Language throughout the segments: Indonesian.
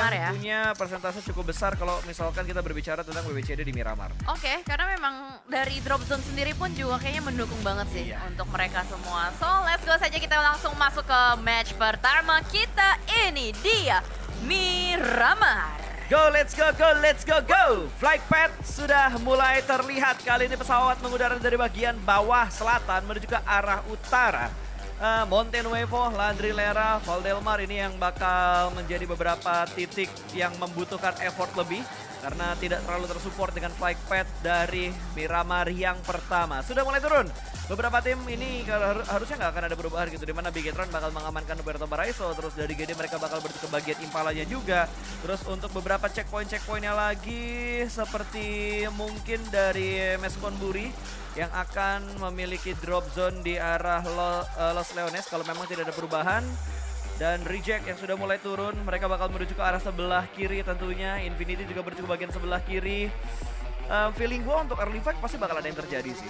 Miramar ya. punya persentase cukup besar kalau misalkan kita berbicara tentang WWCD di Miramar. Oke, karena memang dari Drop Zone sendiri pun juga kayaknya mendukung banget sih Iya. untuk mereka semua. So, let's go saja kita langsung masuk ke match pertama kita. Ini dia Miramar. Go, let's go, go, let's go, go! Flight path sudah mulai terlihat. Kali ini pesawat mengudara dari bagian bawah selatan menuju ke arah utara. Monte Nuevo, Landry Lera, Valdelmar ini yang bakal menjadi beberapa titik yang membutuhkan effort lebih. Karena tidak terlalu tersupport dengan flight path dari Miramar yang pertama. Sudah mulai turun. Beberapa tim ini harusnya nggak akan ada perubahan gitu. Dimana Bigetron bakal mengamankan Roberto Baraiso. Terus dari GD mereka bakal berarti ke bagian Impalanya juga. Terus untuk beberapa checkpointnya lagi. Seperti mungkin dari Mesconburi yang akan memiliki drop zone di arah Los Leones. Kalau memang tidak ada perubahan. Dan Reject yang sudah mulai turun, mereka bakal menuju ke arah sebelah kiri tentunya. Infinity juga menuju ke bagian sebelah kiri. Feeling gue untuk early fight pasti bakal ada yang terjadi sih.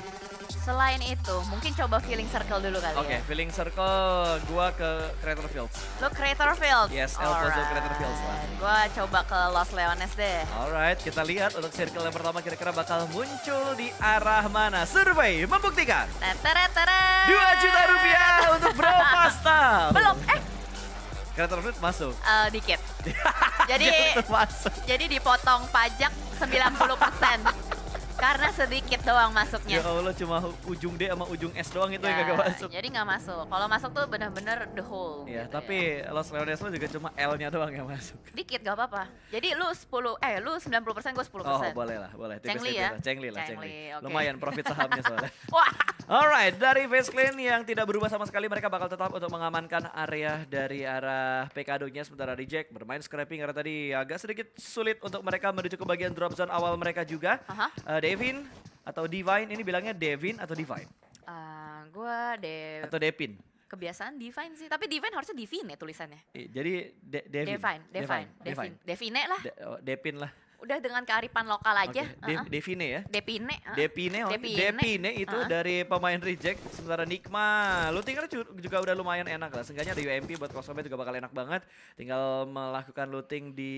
Selain itu, mungkin coba feeling circle dulu kali Oke, ya. feeling circle gue ke Crater Fields. Lo Crater Fields? Yes, El Pozo Crater Fields lah. Gue coba ke Los Leones deh. Alright, kita lihat untuk circle yang pertama kira-kira bakal muncul di arah mana. Survei membuktikan Tetereteret. 2 juta rupiah untuk Bro Pasta. Belum, Crater Fields masuk. Dikit. Jadi Crater masuk. jadi dipotong pajak 90%. Karena sedikit doang masuknya. Ya Allah, cuma ujung D sama ujung S doang itu yang kagak masuk. Jadi nggak masuk. Kalau masuk tuh bener-bener the whole. Iya, gitu tapi Los Leones lo juga cuma L-nya doang yang masuk. Dikit gak apa-apa. Jadi lu 90%, gue 10%. Oh, boleh lah, boleh. Cengli Tipis-tipis ya? lah. Cengli lah, Cengli, cengli. oke. Lumayan profit sahamnya soalnya. Wah, Alright, dari Face Clan yang tidak berubah sama sekali, mereka bakal tetap untuk mengamankan area dari arah PKD-nya. Sementara Reject bermain scrapping karena tadi agak sedikit sulit untuk mereka menuju ke bagian drop zone awal mereka juga. Devin atau Divine, ini bilangnya Devin atau Divine? gue Atau Devin? kebiasaan Divine sih. Tapi Divine harusnya Divine ya tulisannya. Jadi Devin? Devine lah. Devin lah. Udah dengan kearifan lokal aja. Oke, Devine ya? Depine. Depine itu dari pemain Reject. Sementara Nikma, lootingnya juga udah lumayan enak lah. Seenggaknya ada UMP buat Cosmobe juga bakal enak banget. Tinggal melakukan looting di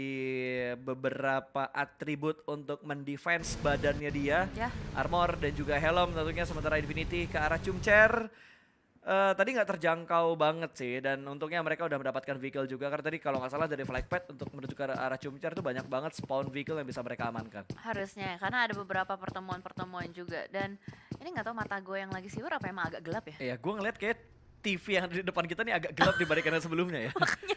beberapa atribut untuk mendefense badannya dia. Ya. Armor dan juga helm tentunya. Sementara Infinity ke arah Chumcher. Tadi nggak terjangkau banget sih, dan untungnya mereka udah mendapatkan vehicle juga. Karena tadi kalau nggak salah dari flight path untuk menuju ke arah Chumcher itu banyak banget spawn vehicle yang bisa mereka amankan. Harusnya, karena ada beberapa pertemuan-pertemuan juga. Dan ini nggak tahu mata gue yang lagi siur apa emang agak gelap ya? Iya, gue ngeliat kayak TV yang ada di depan kita nih agak gelap dibandingkan yang sebelumnya ya. Makanya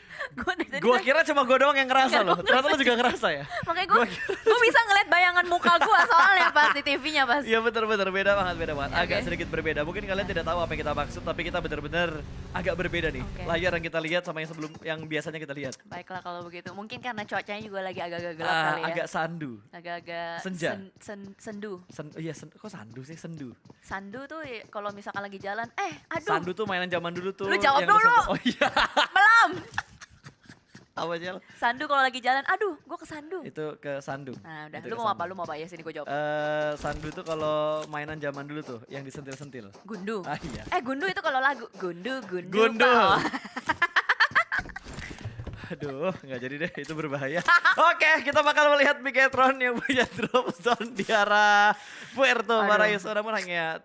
Gue kira cuma gue doang yang ngerasa loh, ternyata lo juga ngerasa ya. Makanya gue bisa ngeliat bayangan muka gue soalnya pas di TV-nya pas. Iya bener-bener beda banget. Agak Oke. sedikit berbeda. Mungkin kalian tidak tahu apa yang kita maksud, tapi kita bener-bener agak berbeda nih. Oke. Layar yang kita lihat sama yang biasanya kita lihat. Baiklah kalau begitu. Mungkin karena cuacanya juga lagi agak-agak gelap kali ya. Agak sandu. Agak-agak Senja. sendu. Kok sandu sih? Sendu. Sandu tuh kalau misalkan lagi jalan, aduh. Sandu tuh mainan zaman dulu tuh. Lu jawab yang dulu. Oh iya. Belum. Apa aja lo? Sandu kalau lagi jalan, aduh gue kesandu. Itu ke sandu. Nah udah, Itu lu ke mau sandu. apa? Lu mau apa ya? Sini gue jawab. Sandu tuh kalau mainan zaman dulu tuh, yang disentil-sentil. Gundu. Ah, iya. Gundu itu kalau lagu. Gundu. Gundu. Pak. Oh. Aduh, nggak jadi deh, itu berbahaya. Oke, kita bakal melihat Bigetron yang punya drop zone di arah Puerto Baraiso. Namun hanya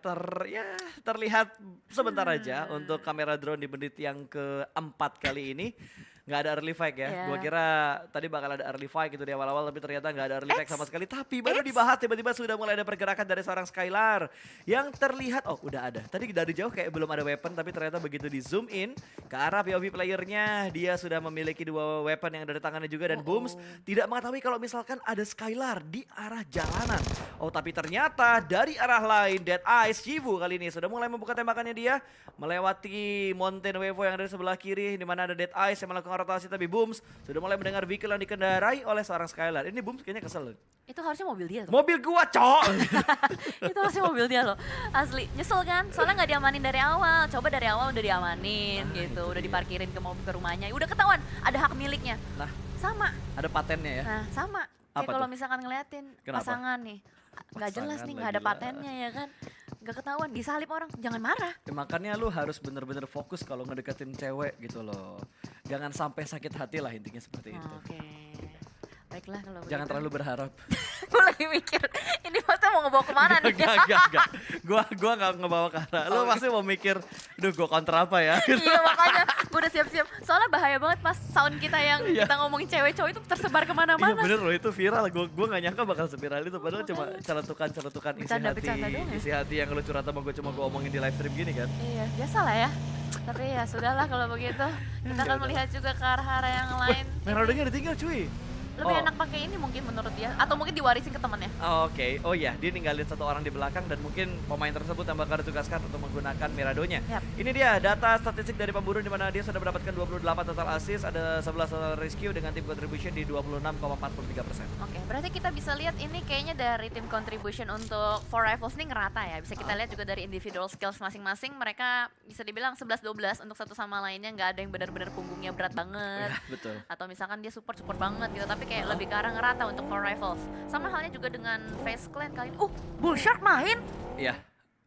terlihat sebentar aja untuk kamera drone di menit yang keempat kali ini. Nggak ada early fight ya. Yeah. Gua kira tadi bakal ada early fight gitu di awal-awal, tapi ternyata nggak ada early fight sama sekali. Tapi baru dibahas tiba-tiba sudah mulai ada pergerakan dari seorang Skylar yang terlihat, oh udah ada. Tadi dari jauh kayak belum ada weapon, tapi ternyata begitu di zoom in ke arah POV playernya, dia sudah memiliki 2 weapon yang ada di tangannya juga, dan Booms tidak mengetahui kalau misalkan ada Skylar di arah jalanan. Oh tapi ternyata dari arah lain, Dead Eyes Shivu kali ini sudah mulai membuka tembakannya dia melewati Mountain Wevo yang ada di sebelah kiri, di mana ada Dead Eyes yang melakukan rotasi, tapi Booms sudah mulai mendengar vehicle yang dikendarai oleh seorang Skylar. Ini Booms kayaknya kesel. Itu harusnya mobil dia tuh. Mobil gua, cok! Itu harusnya mobil dia loh. Asli, nyesel kan? Soalnya nggak diamanin dari awal. Coba dari awal udah diamanin gitu, udah diparkirin ke mobil ke rumahnya. Udah ketahuan ada hak miliknya. Nah, Sama. ada patennya ya. Nah, sama. Apa Kayak kalau tuh? misalkan ngeliatin Kenapa? pasangan nih. Nggak jelas Pasangan nih, nggak ada lagi lah. patennya ya kan. Nggak ketahuan, disalip orang. Jangan marah. Ya, makanya lu harus bener-bener fokus kalau ngedeketin cewek gitu loh. Jangan sampai sakit hati lah, intinya seperti itu. Oke. Baiklah kalau begitu. Jangan terlalu berharap. Gue lagi mikir, ini pasti mau ngebawa kemana nih? Enggak. Gua gak ngebawa ke arah. Lu pasti mau mikir, duh gue kontra apa ya? Iya makanya gue udah siap-siap. Soalnya bahaya banget pas sound kita yang kita ngomongin cewek cowok itu tersebar Iya kemana-mana. bener loh, itu viral. Gue gak nyangka bakal seviral itu. Padahal cuma celetukan Bercanda-bercanda doang ya? isi hati yang lu curhat sama gue, cuma gue omongin di live stream gini kan. Iya, biasa lah ya. Tapi ya sudahlah kalau begitu. Kita akan melihat juga ke arah-arah yang lain. Merodenya ditinggal cuy. Lebih enak pakai ini mungkin menurut dia. Atau mungkin diwarisin ke temannya. Oke. Oh iya, dia ninggalin satu orang di belakang dan mungkin pemain tersebut yang bakal ditugaskan untuk menggunakan Miradonya. Yap. Ini dia data statistik dari pemburu di mana dia sudah mendapatkan 28 total assist, ada 11 total rescue dengan tim contribution di 26,43%. Oke, berarti kita bisa lihat ini kayaknya dari tim contribution untuk Four Rifles ini ngerata ya. Bisa kita lihat juga dari individual skills masing-masing. Mereka bisa dibilang 11-12 untuk satu sama lainnya. Nggak ada yang benar-benar punggungnya berat banget. Ya, betul. Atau misalkan dia support banget gitu. Tapi kayak lebih ke arah ngerata untuk Four Rifles. Sama halnya juga dengan Face Clan kali ini. Bullshark main Iya.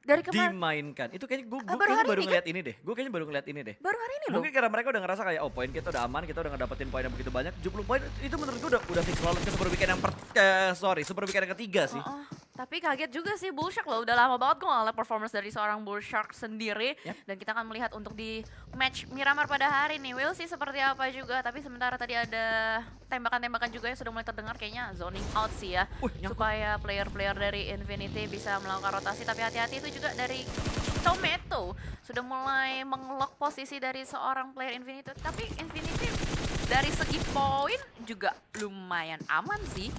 dari kemarin. Dimainkan. Itu kayaknya gue Baru kayaknya hari baru ini ngeliat ini deh. Gue kayaknya baru ngeliat ini deh. Baru hari ini loh. Mungkin karena mereka udah ngerasa kayak, oh poin kita udah aman, kita udah ngedapetin poin yang begitu banyak. 70 poin itu menurut gue udah fix lolos ke super weekend yang super weekend yang ketiga sih. Tapi kaget juga sih Bullshark loh, udah lama banget gue gak liat performance dari seorang Bullshark sendiri. Yep. Dan kita akan melihat untuk di match Miramar pada hari ini, we'll see seperti apa juga. Tapi sementara tadi ada tembakan-tembakan juga yang sudah mulai terdengar, kayaknya zoning out sih ya. Nyangkut. Supaya player-player dari Infinity bisa melakukan rotasi, tapi hati-hati itu juga dari Tomato. Sudah mulai mengelok posisi dari seorang player Infinity, tapi Infinity dari segi poin juga lumayan aman sih.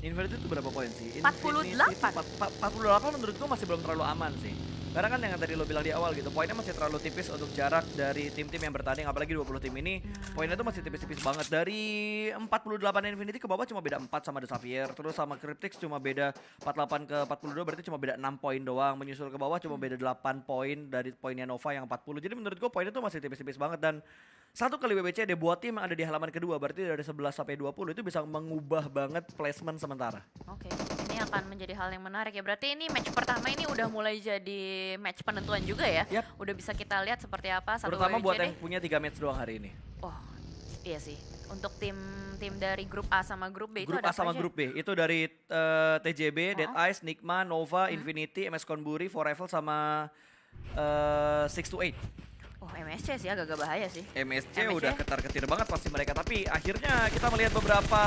Infinity itu berapa poin sih? 48. 48 menurut gue masih belum terlalu aman sih. Karena kan yang tadi lo bilang di awal gitu, poinnya masih terlalu tipis untuk jarak dari tim-tim yang bertanding, apalagi 20 tim ini. Poinnya tuh masih tipis-tipis banget. Dari 48 Infinity ke bawah cuma beda 4 sama The Xavier, terus sama Cryptix cuma beda 48 ke 42, berarti cuma beda 6 poin doang. Menyusul ke bawah cuma beda 8 poin dari poinnya Nova yang 40. Jadi menurut gue poinnya tuh masih tipis-tipis banget, dan satu kali WBC buat tim yang ada di halaman kedua, berarti dari 11 sampai 20 itu bisa mengubah banget placement sementara. Oke, ini akan menjadi hal yang menarik ya. Berarti ini match pertama ini udah mulai jadi match penentuan juga ya. Yap. Udah bisa kita lihat seperti apa satu Terutama WBC buat deh. yang punya 3 match doang hari ini. Oh, iya sih. Untuk tim dari grup A sama grup B itu Grup ada A sama apa aja? grup B itu dari TJB, Dead Eyes, Nigma, Nova, Infinity, MS Konburi, Four Rifle sama 628. Oh, MSC sih agak bahaya sih. MSC udah ketar-ketir banget pasti mereka, tapi akhirnya kita melihat beberapa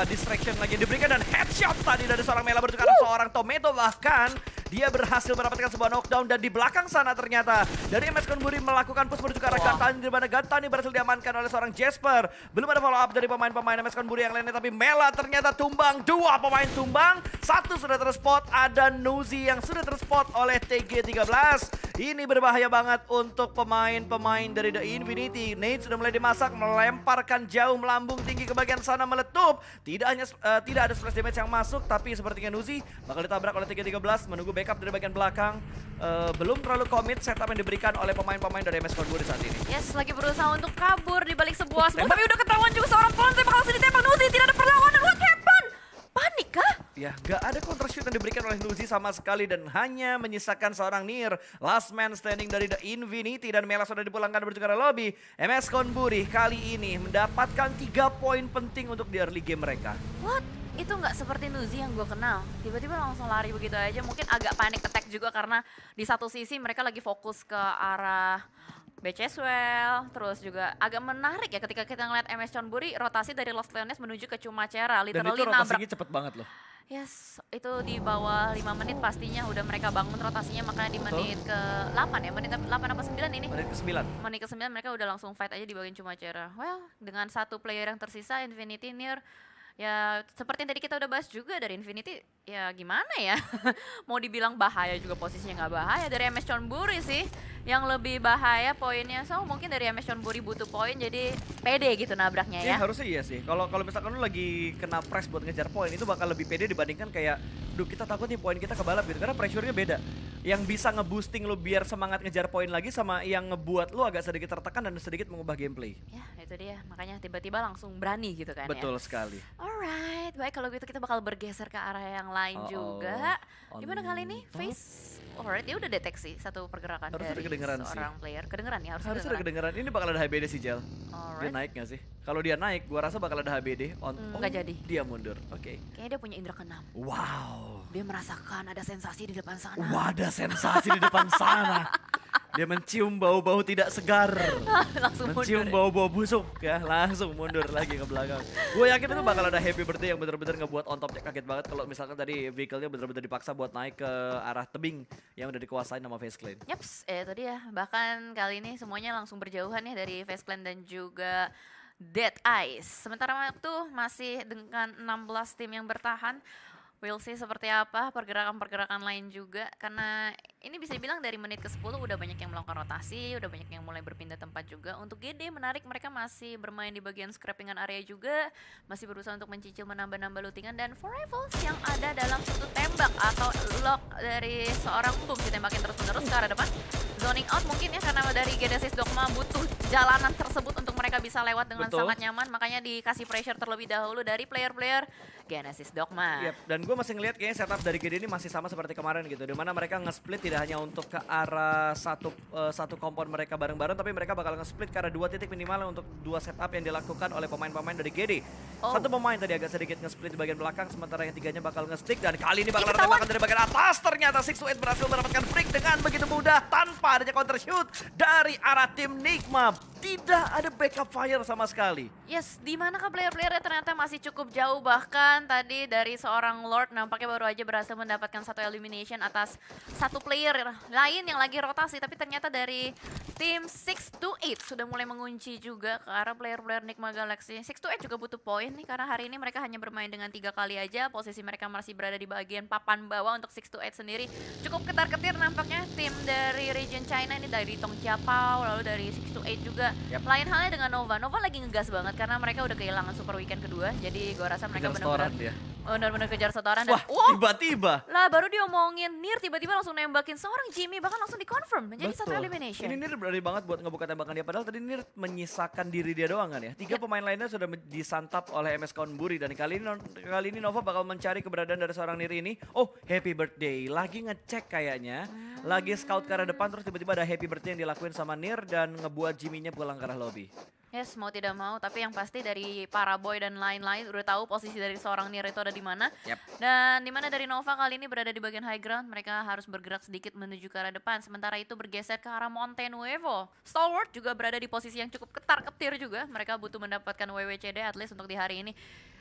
distraction lagi yang diberikan dan headshot tadi dari seorang Mela bertukar seorang Tomato, bahkan dia berhasil mendapatkan sebuah knockdown, dan di belakang sana ternyata dari MS Konburi melakukan push menuju ke arah Gantani, di mana Gantani berhasil diamankan oleh seorang Jasper. Belum ada follow up dari pemain-pemain MS Konburi yang lainnya, tapi Mela ternyata tumbang. 2 pemain tumbang, 1 sudah terspot, ada Nuzi yang sudah terspot oleh TG13. Ini berbahaya banget untuk pemain dari The Infinity. Nate sudah mulai dimasak, melemparkan jauh, melambung tinggi ke bagian sana, meletup. Tidak ada splash damage yang masuk, tapi sepertinya Nuzi bakal ditabrak oleh TG13, menunggu backup dari bagian belakang. Belum terlalu komit setup yang diberikan oleh pemain-pemain dari MS Konburi saat ini. Yes, lagi berusaha untuk kabur di balik sebuah smoke, tapi udah ketahuan juga seorang Ponce bakal langsung ditembak. Nuzi tidak ada perlawanan, what happened? Panik kah? Ya, gak ada counter shoot yang diberikan oleh Nuzi sama sekali, dan hanya menyisakan seorang Nier, last man standing dari The Infinity, dan Mela sudah dipulangkan menuju ke arah lobby. MS Konburi kali ini mendapatkan 3 poin penting untuk di early game mereka. What? Itu nggak seperti Nuzi yang gue kenal. Tiba-tiba langsung lari begitu aja. Mungkin agak panic attack juga karena di satu sisi mereka lagi fokus ke arah Beceswell. Terus juga agak menarik ya ketika kita ngeliat MS Konburi rotasi dari Lost Leones menuju ke Cumacera. Dan Literally itu nabrak. rotasinya cepet banget loh. Yes, itu di bawah 5 menit pastinya udah mereka bangun rotasinya, makanya di menit ke-8 ya, menit 8 apa 9 ini? Menit ke-9. Menit ke-9 mereka udah langsung fight aja di bagian Cumacera. Well, dengan 1 player yang tersisa, Infinity Nier, ya seperti yang tadi kita udah bahas juga dari Infinity, ya gimana ya? Mau dibilang bahaya juga posisinya nggak bahaya. Dari MS Konburi sih yang lebih bahaya poinnya. So mungkin dari MS Konburi butuh poin jadi pede gitu nabraknya ya. Harusnya iya sih. Kalau misalkan lu lagi kena press buat ngejar poin, itu bakal lebih pede dibandingkan kayak, duh kita takut nih poin kita kebalap gitu. Karena pressure-nya beda. Yang bisa ngeboosting lu biar semangat ngejar poin lagi sama yang ngebuat lu agak sedikit tertekan dan sedikit mengubah gameplay. Ya itu dia, makanya tiba-tiba langsung berani gitu kan. Betul ya. sekali. Alright, Alright, baik kalau gitu kita bakal bergeser ke arah yang lain juga. Gimana kali ini? Face, alright, dia udah deteksi satu pergerakan Harusnya dari kedengeran seorang player. Kedengeran ya, Harusnya udah kedengeran. Ini bakal ada HBD sih, Jel. Dia Alright, naik gak sih? Kalau dia naik, gua rasa bakal ada HBD. nggak jadi. Dia mundur. Oke. Kayaknya dia punya indera keenam. Wow. Dia merasakan ada sensasi di depan sana. Wah, ada sensasi di depan sana. Dia mencium bau-bau tidak segar. Langsung Mencium mundur. bau-bau busuk ya, langsung mundur lagi ke belakang. Gue yakin itu bakal ada happy birthday yang bener-bener ngebuat on topnya kaget banget kalau misalkan tadi vehicle-nya bener-bener dipaksa buat naik ke arah tebing yang udah dikuasain sama Face Clan. Yaps, itu dia. Bahkan kali ini semuanya langsung berjauhan ya dari Face Clan dan juga Dead Eyes. Sementara waktu masih dengan 16 tim yang bertahan. We'll see seperti apa pergerakan-pergerakan lain juga. Karena ini bisa dibilang dari menit ke 10 udah banyak yang melakukan rotasi, udah banyak yang mulai berpindah tempat juga. Untuk GD menarik, mereka masih bermain di bagian scrappingan area juga. Masih berusaha untuk mencicil menambah-nambah lootingan. Dan for rivals yang ada dalam satu tembak atau lock dari seorang boom ditembakin terus-menerus ke arah depan. Zoning out mungkin ya karena dari Genesis Dogma butuh jalanan tersebut untuk mereka bisa lewat dengan Betul. sangat nyaman. Makanya dikasih pressure terlebih dahulu dari player-player Genesis Dogma. Yep, dan gue masih ngeliat kayaknya setup dari GD ini masih sama seperti kemarin gitu. Dimana mereka nge-split tidak hanya untuk ke arah satu kompon mereka bareng-bareng, tapi mereka bakal nge-split ke arah 2 titik minimal untuk 2 setup yang dilakukan oleh pemain-pemain dari GD. Oh. Satu pemain tadi agak sedikit nge-split di bagian belakang, sementara yang tiganya bakal nge-stick. Dan kali ini bakal ada ketahuan. tembakan dari bagian atas. Ternyata 628 berhasil mendapatkan freak dengan begitu mudah tanpa adanya counter shoot dari arah tim Nigma. Tidak ada backup fire sama sekali. Yes, di manakah player-playernya ternyata masih cukup jauh, bahkan tadi dari seorang Lord nampaknya baru aja berhasil mendapatkan satu elimination atas satu player lain yang lagi rotasi, tapi ternyata dari tim 628 sudah mulai mengunci juga ke arah player-player Nigma Galaxy. 628 juga butuh poin nih karena hari ini mereka hanya bermain dengan 3 kali aja, posisi mereka masih berada di bagian papan bawah untuk 628 sendiri. Cukup ketar-ketir nampaknya tim dari region China ini dari Tong Chiapao, lalu dari 628 juga. Yap. Lain halnya dengan Nova. Nova lagi ngegas banget karena mereka udah kehilangan super weekend kedua. Jadi gua rasa mereka Kejar setoran benar-benar dia. benar-benar kejar setoran dan Wah, tiba-tiba. lah baru diomongin Nir tiba-tiba langsung nembakin seorang Jimmy, bahkan langsung dikonfirm menjadi satu Betul. elimination. Ini Nir berani banget buat ngebuka tembakan dia. Padahal tadi Nir menyisakan diri dia doang kan ya. 3 Yep. pemain lainnya sudah disantap oleh MS Konburi. Dan kali ini Nova bakal mencari keberadaan dari seorang Nir ini. Oh, happy birthday. Lagi ngecek kayaknya. Lagi scout ke arah depan terus tiba-tiba ada happy birthday yang dilakuin sama Nir. Dan ngebuat Jimmy-nya pulang ke arah lobby. Yes, mau tidak mau, tapi yang pasti dari para boy dan lain-lain udah tahu posisi dari seorang Nir itu ada di mana. Yep. Dan di mana dari Nova kali ini berada di bagian high ground, mereka harus bergerak sedikit menuju ke arah depan. Sementara itu bergeser ke arah Monte Nuevo. Stalwart juga berada di posisi yang cukup ketar-ketir juga. Mereka butuh mendapatkan WWCD at least untuk di hari ini.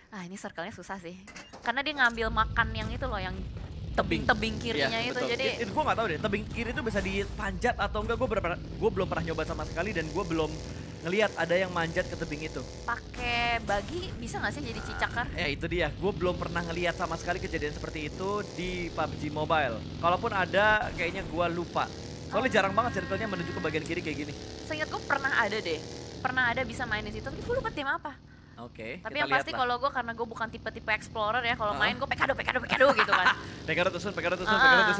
Ah, ini circle-nya susah sih. Karena dia ngambil makan yang itu loh, yang tebing kirinya Iya, itu. betul. Jadi Gue gak tahu deh, tebing kiri itu bisa dipanjat atau enggak. Gue belum pernah nyoba sama sekali dan gue belum ngelihat ada yang manjat ke tebing itu. pakai bagi bisa nggak sih jadi cicakar? Ya itu dia, gue belum pernah ngelihat sama sekali kejadian seperti itu di PUBG Mobile. Kalaupun ada, kayaknya gue lupa. Soalnya jarang banget circle-nya menuju ke bagian kiri kayak gini. Seingat gue pernah ada deh, pernah ada bisa main di situ. Tapi gue lupa tim apa. Oke, Tapi kita yang lihat pasti lah. kalau gue karena gue bukan tipe-tipe explorer ya, kalau Ah. main gue pekado gitu kan. Pekara tusun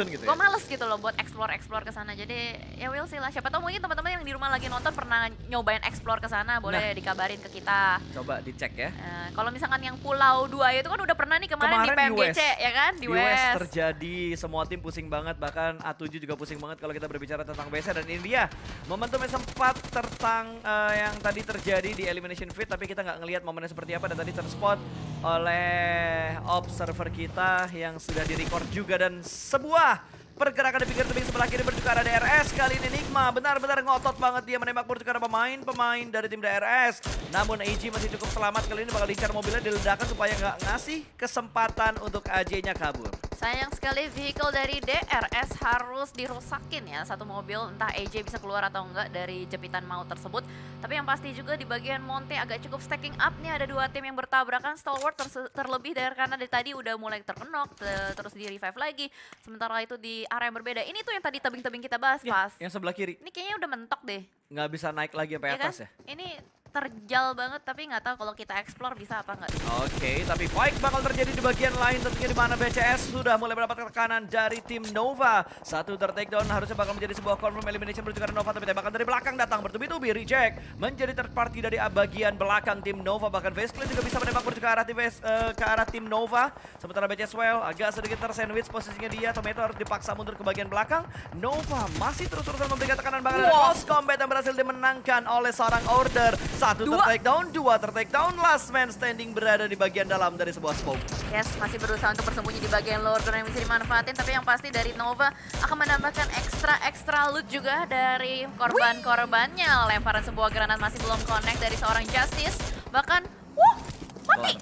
gitu Gue ya. males gitu loh buat explore ke sana. Jadi ya we'll see lah. Siapa tahu mungkin teman-teman yang di rumah lagi nonton pernah nyobain explore ke sana, boleh Nah. dikabarin ke kita. Coba dicek ya. Kalau misalkan yang Pulau 2 itu kan udah pernah nih kemarin di Kemarin di PMGC West. ya kan, di Di West West. terjadi, semua tim pusing banget, bahkan A7 juga pusing banget kalau kita berbicara tentang BC. Dan ini dia momentum yang sempat yang tadi terjadi di Elimination Fit, tapi kita nggak ngelihat momennya seperti apa, dan tadi terspot oleh observer kita yang sudah direcord juga. Dan sebuah pergerakan di pinggir tebing sebelah kiri menuju ke arah DRS. Kali ini Nigma benar-benar ngotot banget, dia menembak menuju ke arah pemain dari tim DRS. Namun AG masih cukup selamat. Kali ini bakal diincar mobilnya, diledakkan supaya nggak ngasih kesempatan untuk AJ-nya kabur. Sayang sekali vehicle dari DRS harus dirusakin ya, satu mobil, entah AJ bisa keluar atau enggak dari jepitan maut tersebut. Tapi yang pasti juga di bagian Monte agak cukup stacking up nih, ada 2 tim yang bertabrakan. Stalwart terlebih dari karena dari tadi udah mulai terkenok, terus di revive lagi. Sementara itu di area yang berbeda, ini tuh yang tadi tebing-tebing kita bahas Ya, pas. yang sebelah kiri Ini kayaknya udah mentok deh, nggak bisa naik lagi sampai ya kan? atas ya. Ini terjal banget, tapi nggak tahu kalau kita explore bisa apa nggak. Oke, tapi fight bakal terjadi di bagian lain tentunya di mana BCS sudah mulai mendapat tekanan dari tim Nova. Satu takedown harusnya bakal menjadi sebuah confirm elimination menuju ke Nova, tapi tembakan dari belakang datang bertubi-tubi, reject menjadi third party dari bagian belakang tim Nova. Bahkan Vaseclan juga bisa menembak menuju ke arah tim Nova. Sementara BCS well agak sedikit tersandwich posisinya dia. Tomato harus dipaksa mundur ke bagian belakang. Nova masih terus-terusan memberikan tekanan, bahkan ada close combat yang berhasil dimenangkan oleh seorang Order. Satu tertakedown, dua tertakedown, last man standing berada di bagian dalam dari sebuah smoke. Yes, masih berusaha untuk bersembunyi di bagian lower ground yang bisa dimanfaatin, tapi yang pasti dari Nova akan menambahkan ekstra loot juga dari korban-korbannya. Lemparan sebuah granat masih belum connect dari seorang Justice, bahkan mati.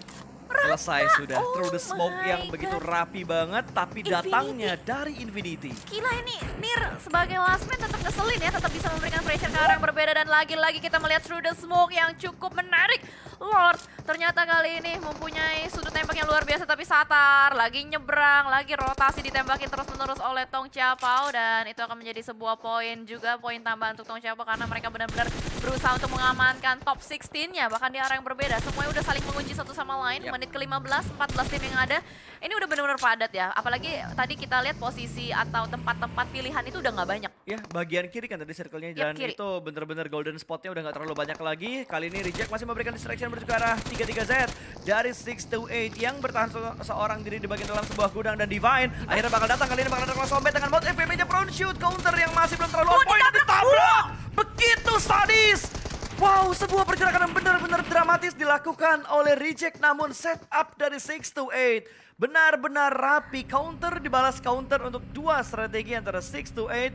Selesai sudah, through the smoke yang my begitu God. rapi banget, tapi Infinity. datangnya dari Infinity. Gila ini, Nir sebagai last man tetap ngeselin ya, tetap bisa memberikan pressure ke arah yang berbeda, dan lagi-lagi kita melihat through the smoke yang cukup menarik. Lord ternyata kali ini mempunyai sudut tembak yang luar biasa, tapi Satar lagi nyebrang, lagi rotasi ditembakin terus-menerus oleh Tong Chiapao, dan itu akan menjadi sebuah poin juga, poin tambahan untuk Tong Chiapao karena mereka benar-benar berusaha untuk mengamankan top 16-nya, bahkan di arah yang berbeda. Semuanya udah saling mengunci satu sama lain. Menit ke-15, 14 tim yang ada. Ini udah benar-benar padat ya. Apalagi tadi kita lihat posisi atau tempat-tempat pilihan itu udah nggak banyak. Ya, bagian kiri kan tadi circle-nya, dan kiri. itu bener-bener golden spot-nya udah nggak terlalu banyak lagi. Kali ini Reject masih memberikan distraction menuju ke arah 33Z dari 6 to 8 yang bertahan seorang diri di bagian dalam sebuah gudang, dan Divine akhirnya bakal datang. Kali ini bakal ada close combat dengan mod FPM-nya prone shoot counter yang masih belum terlalu on point, ditabrak begitu sadis. Wow, sebuah pergerakan yang benar-benar dramatis dilakukan oleh Reject, namun setup dari 6 to 8 benar-benar rapi. Counter dibalas counter untuk dua strategi antara 6 to 8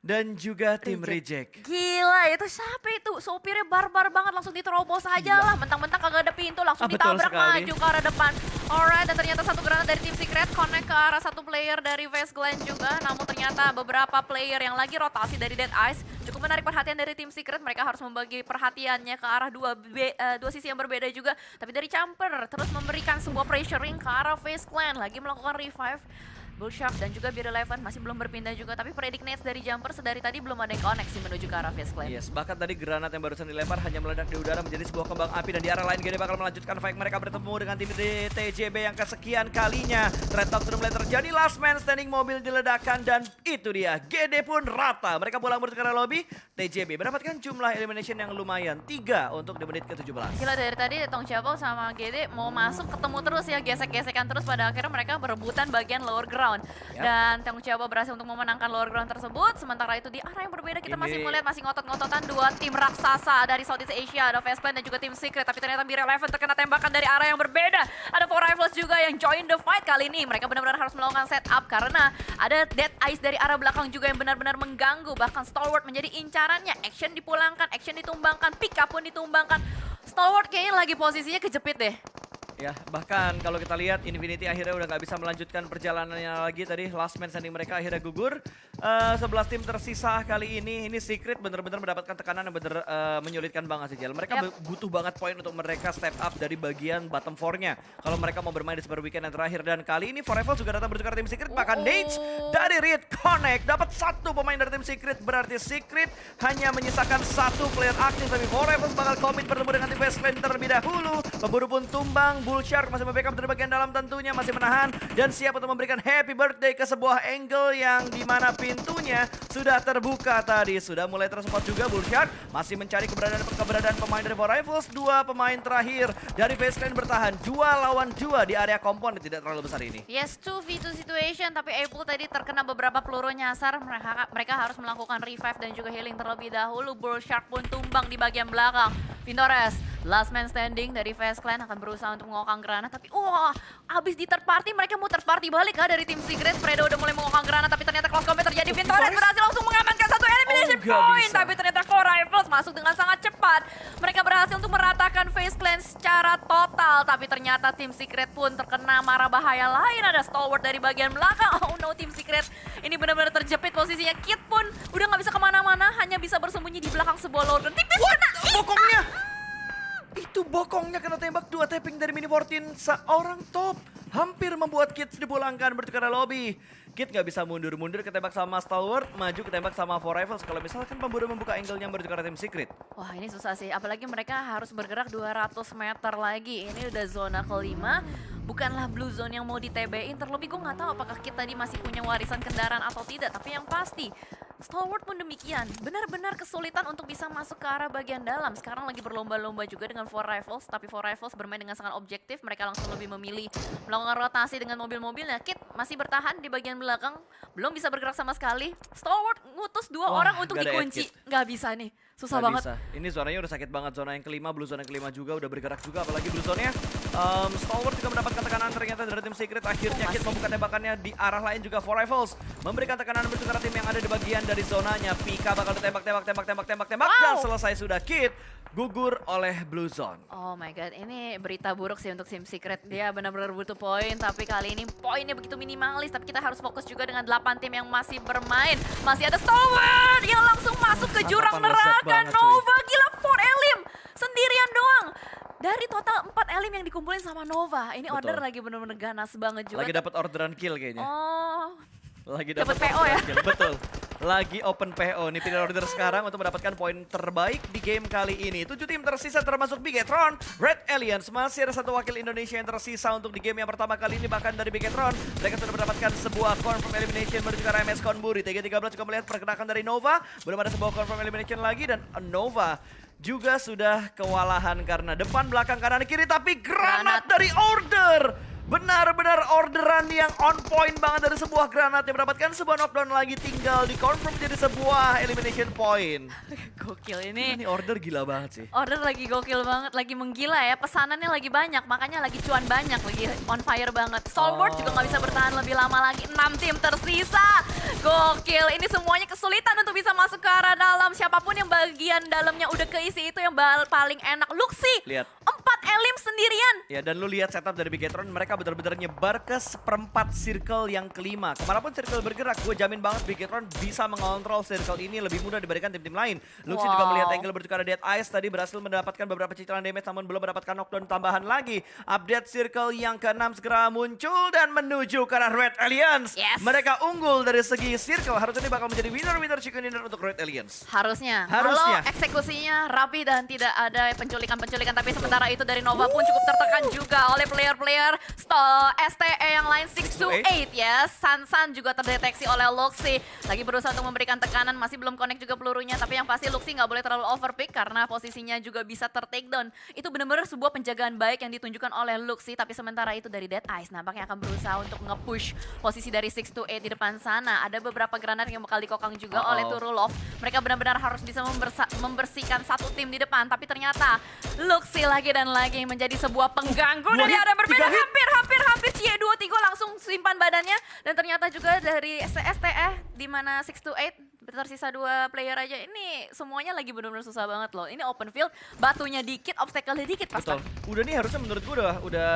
dan juga tim Reject. Gila, itu siapa itu? Sopirnya barbar banget, langsung diterobos aja lah. Mentang-mentang kagak ada pintu, langsung Betul ditabrak sekali. maju ke arah depan. Alright, dan ternyata satu granat dari tim Secret connect ke arah satu player dari Vaseclan juga. Namun ternyata beberapa player yang lagi rotasi dari Dead Eyes cukup menarik perhatian dari tim Secret. Mereka harus membagi perhatiannya ke arah dua sisi yang berbeda juga. Tapi dari Jumper terus memberikan sebuah pressuring ke arah Vaseclan, lagi melakukan revive. Bullshark dan juga Beer Eleven masih belum berpindah juga, tapi predict nades dari Jumper sedari tadi belum ada yang koneksi menuju ke arah Vaseclan. Yes, bahkan tadi granat yang barusan dilempar hanya meledak di udara menjadi sebuah kembang api, dan di arah lain GD bakal melanjutkan fight mereka bertemu dengan tim TJB yang kesekian kalinya. Trade talk sudah mulai terjadi, last man standing, mobil diledakkan, dan itu dia, GD pun rata. Mereka pulang menuju ke arah lobby. TJB mendapatkan jumlah elimination yang lumayan, 3 untuk di menit ke-17. Gila, dari tadi Tong Chiapao sama GD mau masuk ketemu terus ya, gesek-gesekan terus, pada akhirnya mereka berebutan bagian lower ground. Dan Tong Chiapao berhasil untuk memenangkan lower ground tersebut. Sementara itu di arah yang berbeda kita masih melihat masih ngotot-ngototan dua tim raksasa dari Southeast Asia, ada Vaseclan dan juga tim Secret. Tapi ternyata Beer Eleven terkena tembakan dari arah yang berbeda. Ada Four Rifles juga yang join the fight kali ini. Mereka benar-benar harus melakukan setup karena ada Dead Eyes dari arah belakang juga yang benar-benar mengganggu. Bahkan Stalwart menjadi incarannya. Action dipulangkan, action ditumbangkan, pick up pun ditumbangkan. Stalwart kayaknya lagi posisinya kejepit deh. Ya, bahkan kalau kita lihat Infinity akhirnya udah nggak bisa melanjutkan perjalanannya lagi tadi. Last man standing mereka akhirnya gugur. 11 tim tersisa kali ini Secret bener-bener mendapatkan tekanan yang bener menyulitkan banget sih, Jel. Mereka butuh banget poin untuk mereka step up dari bagian bottom 4-nya. Kalau mereka mau bermain di Super Weekend yang terakhir, dan kali ini Forever juga datang bertukar tim Secret. Bahkan Nades dari Reed Connect dapat satu pemain dari tim Secret. Berarti Secret hanya menyisakan satu player aktif, tapi Forever bakal komit bertemu dengan tim Vaseclan terlebih dahulu. Pemburu pun tumbang. Bullshark masih membackup dari bagian dalam, tentunya masih menahan dan siap untuk memberikan happy birthday ke sebuah angle yang dimana pintunya sudah terbuka tadi. Sudah mulai tersupport juga Bullshark, masih mencari keberadaan pemain dari Four Rifles. Dua pemain terakhir dari Vaseclan bertahan 2 lawan 2 di area kompon tidak terlalu besar ini. Yes, 2v2 situation, tapi Apple tadi terkena beberapa peluru nyasar. Mereka harus melakukan revive dan juga healing terlebih dahulu. Bullshark pun tumbang di bagian belakang. Vintores, last man standing dari Vaseclan akan berusaha untuk mengokang granat, tapi abis di third party mereka mau third party balik dari tim Secret. Fredo udah mulai mengokang granat, tapi ternyata close combat terjadi. Vintores berhasil langsung mengamankan satu elimination point, tapi ternyata Four Rifles masuk dengan sangat cepat. Mereka berhasil untuk meratakan Vaseclan secara total, tapi ternyata tim Secret pun terkena mara bahaya lain. Ada Stalwart dari bagian belakang. Oh no, tim Secret ini benar-benar terjepit posisinya. Kit pun udah nggak bisa kemana-mana, hanya bisa bersembunyi di belakang sebuah loadout. Tipis kena. Bokongnya! Itu bokongnya kena tembak, 2 tapping dari Mini 14, seorang top. hampir membuat Kit dipulangkan bertukar lobby. Kit nggak bisa mundur-mundur, ketembak sama Stalwart, maju ketembak sama Four Rivals. Kalau misalkan pemburu membuka angle-nya bertukar tim Secret. Wah ini susah sih, apalagi mereka harus bergerak 200 meter lagi. Ini udah zona kelima, bukanlah blue zone yang mau di TB-in. Terlebih gue nggak tahu apakah Kit tadi masih punya warisan kendaraan atau tidak. Tapi yang pasti, Stalwart pun demikian. Benar-benar kesulitan untuk bisa masuk ke arah bagian dalam. Sekarang lagi berlomba-lomba juga dengan Four Rivals. Tapi Four Rivals bermain dengan sangat objektif. Mereka langsung lebih memilih melakukan rotasi dengan mobil-mobilnya. Kit masih bertahan di bagian belakang. Belum bisa bergerak sama sekali. Stalwart ngutus dua orang untuk nggak ada dikunci. edge. Nggak bisa nih. Susah Nggak banget. bisa. Ini zonanya udah sakit banget, zona yang kelima, blue zona yang kelima juga udah bergerak juga, apalagi blue zone-nya. Stalwart juga mendapatkan tekanan ternyata dari tim Secret. Akhirnya Kit membuka tembakannya di arah lain juga. Four Rivals memberikan tekanan bertukar tim yang ada di bagian dari zonanya. Pika bakal ditembak, tembak, dan selesai sudah. Kit gugur oleh blue zone. Oh my god, ini berita buruk sih untuk tim Secret. Dia benar-benar butuh poin, tapi kali ini poinnya begitu minimalis. Tapi kita harus fokus juga dengan 8 tim yang masih bermain. Masih ada Stalwart yang langsung masuk ke jurang neraka. Nova, gila, 4 elim sendirian doang. Dari total 4 elim yang dikumpulin sama Nova. Ini order lagi benar-benar ganas banget juga. Lagi dapat orderan kill kayaknya. Oh, Lagi dapat dapat PO ya? kill. Betul. Lagi open PO nih, pilih order sekarang untuk mendapatkan poin terbaik di game kali ini. 7 tim tersisa termasuk Bigetron, Red Aliens. Masih ada satu wakil Indonesia yang tersisa untuk di game yang pertama kali ini, bahkan dari Bigetron. Mereka sudah mendapatkan sebuah confirm elimination menuju ke MS Konburi. TG13 juga melihat pergerakan dari Nova. Belum ada sebuah confirm elimination lagi dan Nova juga sudah kewalahan karena depan, belakang, kanan, kiri. Tapi granat dari order. Benar-benar orderan yang on point banget dari sebuah granat yang mendapatkan sebuah knockdown lagi, tinggal di confirm jadi sebuah elimination point. gokil ini. Ini order gila banget sih. Order lagi gokil banget, lagi menggila ya. Pesanannya lagi banyak, makanya lagi cuan banyak, lagi on fire banget. Stalwart juga nggak bisa bertahan lebih lama lagi. 6 tim tersisa. Gokil, ini semuanya kesulitan untuk bisa masuk ke arah dalam. Siapapun yang bagian dalamnya udah keisi itu yang paling enak. Luxi, Lihat. 4 elim sendirian. Ya, dan lu lihat setup dari Bigetron, mereka benar-benar nyebar ke seperempat circle yang kelima. Kemanapun circle bergerak, gue jamin banget Bigetron bisa mengontrol circle ini lebih mudah dibandingkan tim-tim lain. Luxi juga melihat angle bertukar Dead Eyes tadi, berhasil mendapatkan beberapa cicilan damage namun belum mendapatkan knockdown tambahan lagi. Update circle yang ke-6 segera muncul dan menuju ke arah Red Aliens. Yes. Mereka unggul dari segi circle, harusnya ini bakal menjadi winner chicken dinner untuk Red Aliens. Harusnya. Harusnya. Kalau eksekusinya rapi dan tidak ada penculikan-penculikan. Tapi sementara itu dari Nova pun cukup tertekan juga oleh player-player STE yang lain 6-8 ya. San juga terdeteksi oleh Luxi. Lagi berusaha untuk memberikan tekanan, masih belum connect juga pelurunya. Tapi yang pasti Luxi nggak boleh terlalu overpick karena posisinya juga bisa ter-takedown. Itu benar-benar sebuah penjagaan baik yang ditunjukkan oleh Luxi. Tapi sementara itu dari Dead Eyes nampaknya akan berusaha untuk nge-push posisi dari 6-8 di depan sana. Ada beberapa granat yang bakal dikokang juga oleh Turulov. Mereka benar-benar harus bisa membersihkan satu tim di depan. Tapi ternyata Luxi lagi dan lagi menjadi sebuah pengganggu dari arah berbeda. Hampir Cie 2-3 langsung simpan badannya. Dan ternyata juga dari STE di mana 6-8 tersisa 2 player aja. Ini semuanya lagi benar-benar susah banget loh. Ini open field, batunya dikit, obstacle-nya dikit. Betul. Udah nih harusnya menurut gue udah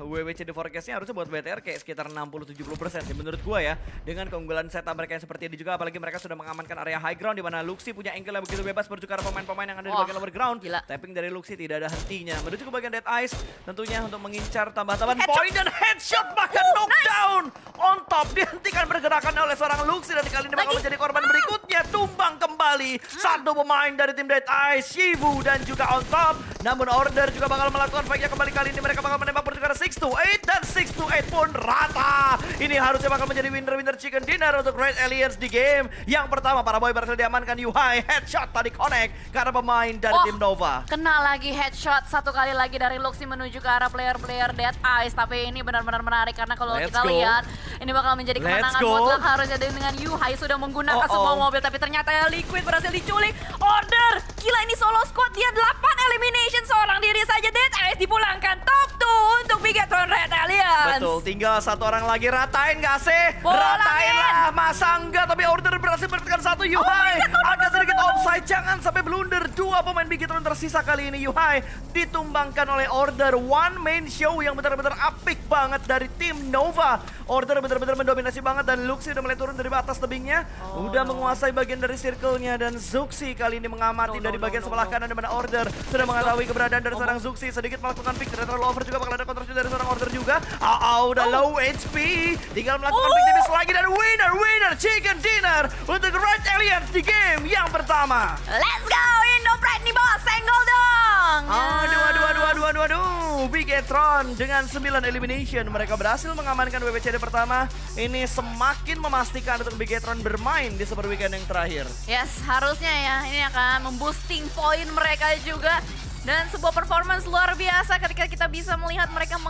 WWC di forecast-nya harusnya buat BTR kayak sekitar 60-70% sih menurut gue ya. Dengan keunggulan setup mereka yang seperti ini juga, apalagi mereka sudah mengamankan area high ground di mana Luxi punya angle yang begitu bebas menuju ke arah pemain-pemain yang ada di bagian lower ground. Gila. Tapping dari Luxi tidak ada hentinya. Menuju ke bagian Dead Eyes tentunya untuk mengincar tambahan poin dan headshot bahkan knockdown. On top dihentikan pergerakan oleh seorang Luxi dan kali ini bakal menjadi korban berikutnya. Tumbang kembali satu pemain dari tim Dead Eyes, Shivu dan juga on top. Namun order juga bakal melakukan fight-nya kembali. Kali ini mereka bakal menembak menuju ke arah 6-8 dan 6-8 pun rata. Ini harusnya bakal menjadi winner chicken dinner untuk Red Aliens di game yang pertama. Para boy berhasil diamankan. Yuhai headshot tadi connect karena pemain dari tim Nova. Kena lagi headshot satu kali lagi dari Luxi menuju ke arah player-player Dead Eyes. Tapi ini benar-benar menarik karena kalau kita lihat ini bakal menjadi kemenangan mutlak harusnya dengan Yuhai sudah menggunakan sebuah mobil. Tapi ternyata Liquid berhasil diculik. Order, gila ini solo squad dia 8 elimination, seorang diri saja. Dead Eyes dipulangkan top 2 untuk Bigetron Red Aliens. Betul, tinggal satu orang lagi. Ratain gak sih? Ratain lah, masa enggak? Tapi order berhasil mendapatkan satu. Yuhai agak sedikit offside, jangan sampai blunder. 2 pemain Bigetron tersisa kali ini. Yuhai ditumbangkan oleh order. One main show yang benar-benar apik banget dari tim Nova. Order benar-benar mendominasi banget dan Luxi udah mulai turun dari atas tebingnya. Udah menguasai bagian dari circle-nya dan Zuxi kali ini mengamati dari bagian sebelah kanan di mana order sudah mengetahui keberadaan dari seorang Zuxi. Sedikit melakukan pick, tidak terlalu over juga bakal ada counter dari seorang order juga. Udah low HP. Tinggal melakukan big damage lagi dan winner chicken dinner untuk Red Aliens di game yang pertama. Let's go, Indo Pride nih bos, senggol dong. Aduh. Bigetron dengan 9 elimination. Mereka berhasil mengamankan WWCD pertama. Ini semakin memastikan untuk Bigetron bermain di Super Weekend yang terakhir. Yes, harusnya ya. Ini akan memboosting poin mereka juga. Dan sebuah performance luar biasa ketika kita bisa melihat mereka